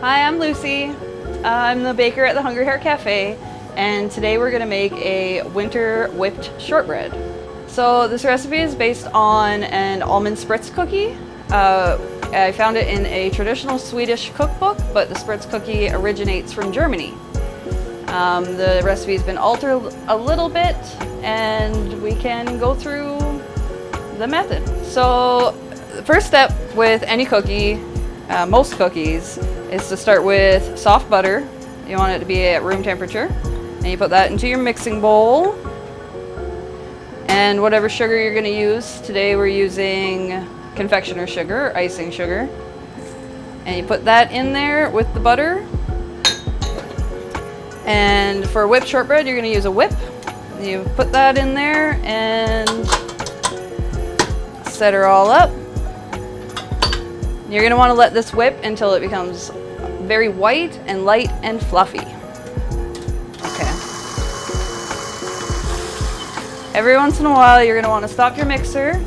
Hi, I'm Lucy. I'm the baker at the Hungry Heart Cafe, and today we're going to make a winter whipped shortbread. So this recipe is based on an almond spritz cookie. I found it in a traditional Swedish cookbook, but the spritz cookie originates from Germany. The recipe's been altered a little bit, and we can go through the method. So the first step with any cookie, most cookies, is to start with soft butter. You want it to be at room temperature, and you put that into your mixing bowl. And whatever sugar you're going to use, today we're using confectioner sugar, or icing sugar. And you put that in there with the butter. And for whipped shortbread, you're going to use a whip. You put that in there and set her all up. You're going to want to let this whip until it becomes very white and light and fluffy. Okay. Every once in a while, you're going to want to stop your mixer,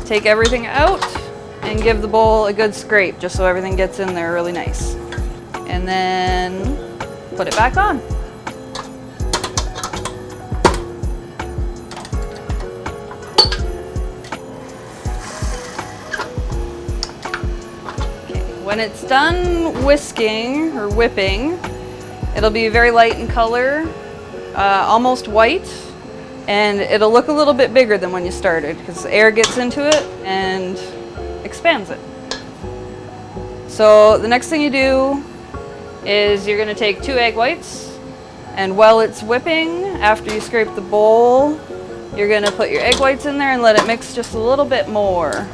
take everything out, and give the bowl a good scrape just so everything gets in there really nice. And then put it back on. When it's done whisking or whipping, it'll be very light in color, almost white, and it'll look a little bit bigger than when you started because air gets into it and expands it. So the next thing you do is you're going to take 2 egg whites, and while it's whipping, after you scrape the bowl, you're going to put your egg whites in there and let it mix just a little bit more.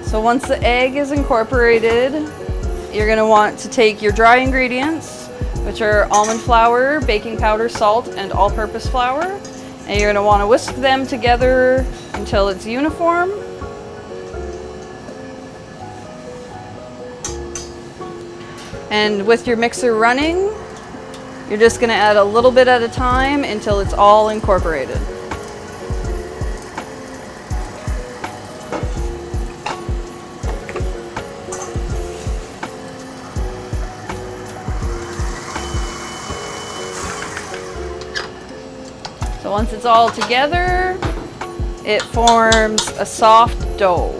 So once the egg is incorporated, you're going to want to take your dry ingredients, which are almond flour, baking powder, salt, and all-purpose flour, and you're going to want to whisk them together until it's uniform. And with your mixer running, you're just going to add a little bit at a time until it's all incorporated. So once it's all together, it forms a soft dough.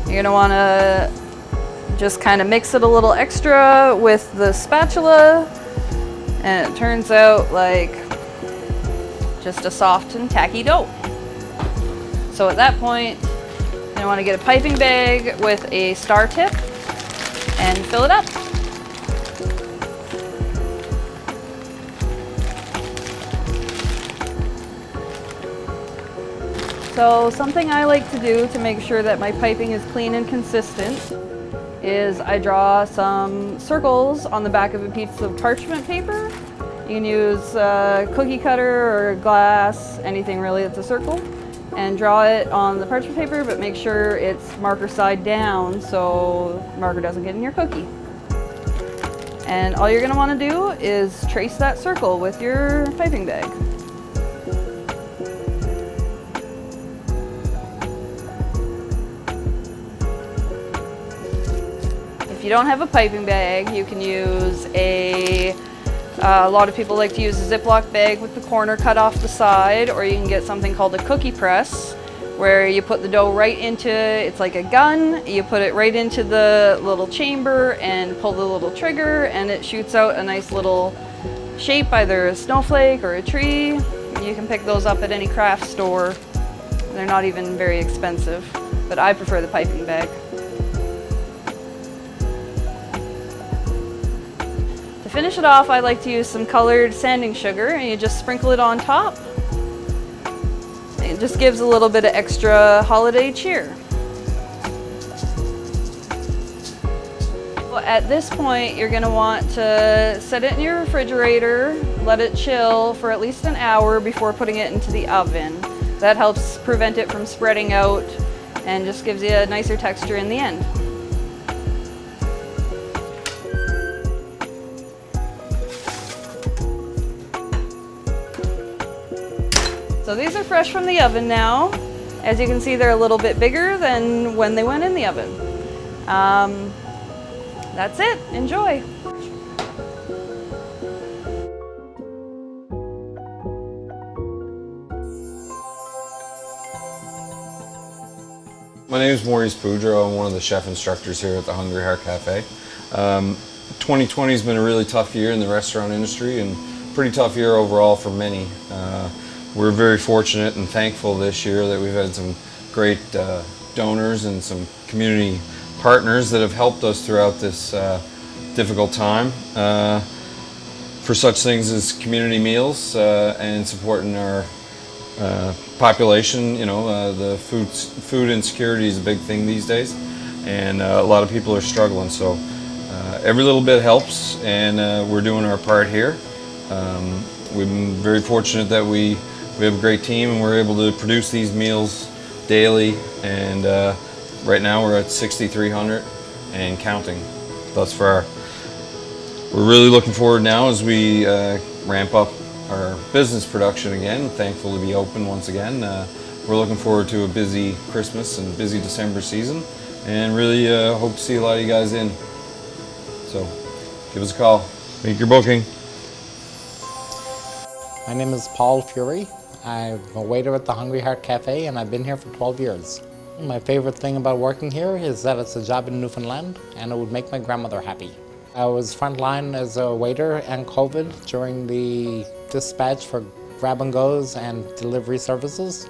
You're going to want to just kind of mix it a little extra with the spatula, and it turns out like just a soft and tacky dough. So at that point, you're going to want to get a piping bag with a star tip and fill it up. So something I like to do to make sure that my piping is clean and consistent is I draw some circles on the back of a piece of parchment paper. You can use a cookie cutter or glass, anything really that's a circle, and draw it on the parchment paper, but make sure it's marker side down so the marker doesn't get in your cookie. And all you're going to want to do is trace that circle with your piping bag. If you don't have a piping bag, you can use a lot of people like to use a Ziploc bag with the corner cut off the side, or you can get something called a cookie press, where you put the dough right into, it's like a gun, you put it right into the little chamber and pull the little trigger, and it shoots out a nice little shape, either a snowflake or a tree. You can pick those up at any craft store. They're not even very expensive, but I prefer the piping bag. To finish it off, I like to use some colored sanding sugar, and you just sprinkle it on top. It just gives a little bit of extra holiday cheer. Well, at this point, you're going to want to set it in your refrigerator, let it chill for at least an hour before putting it into the oven. That helps prevent it from spreading out and just gives you a nicer texture in the end. So these are fresh from the oven now. As you can see, they're a little bit bigger than when they went in the oven. That's it. Enjoy. My name is Maurice Poudre. I'm one of the chef instructors here at the Hungry Heart Cafe. 2020 has been a really tough year in the restaurant industry and pretty tough year overall for many. We're very fortunate and thankful this year that we've had some great donors and some community partners that have helped us throughout this difficult time for such things as community meals and supporting our population. You know, the food insecurity is a big thing these days, and a lot of people are struggling. So every little bit helps, and we're doing our part here. We've been very fortunate that we have a great team, and we're able to produce these meals daily. And right now we're at 6,300 and counting thus far. We're really looking forward now as we ramp up our business production again. Thankful to be open once again. We're looking forward to a busy Christmas and busy December season, and really hope to see a lot of you guys in. So give us a call, make your booking. My name is Paul Fury. I'm a waiter at the Hungry Heart Cafe, and I've been here for 12 years. My favorite thing about working here is that it's a job in Newfoundland, and it would make my grandmother happy. I was frontline as a waiter and COVID during the dispatch for grab-and-goes and delivery services.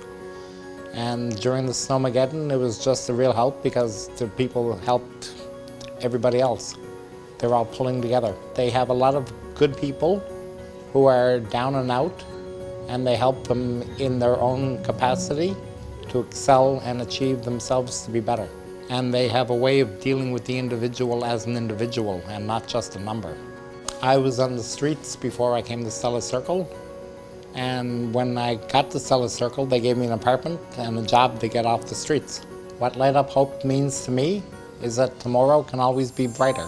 And during the Snowmageddon, it was just a real help because the people helped everybody else. They were all pulling together. They have a lot of good people who are down and out, and they help them in their own capacity to excel and achieve themselves to be better. And they have a way of dealing with the individual as an individual and not just a number. I was on the streets before I came to Stella Circle, and when I got to Stella Circle, they gave me an apartment and a job to get off the streets. What Light Up Hope means to me is that tomorrow can always be brighter.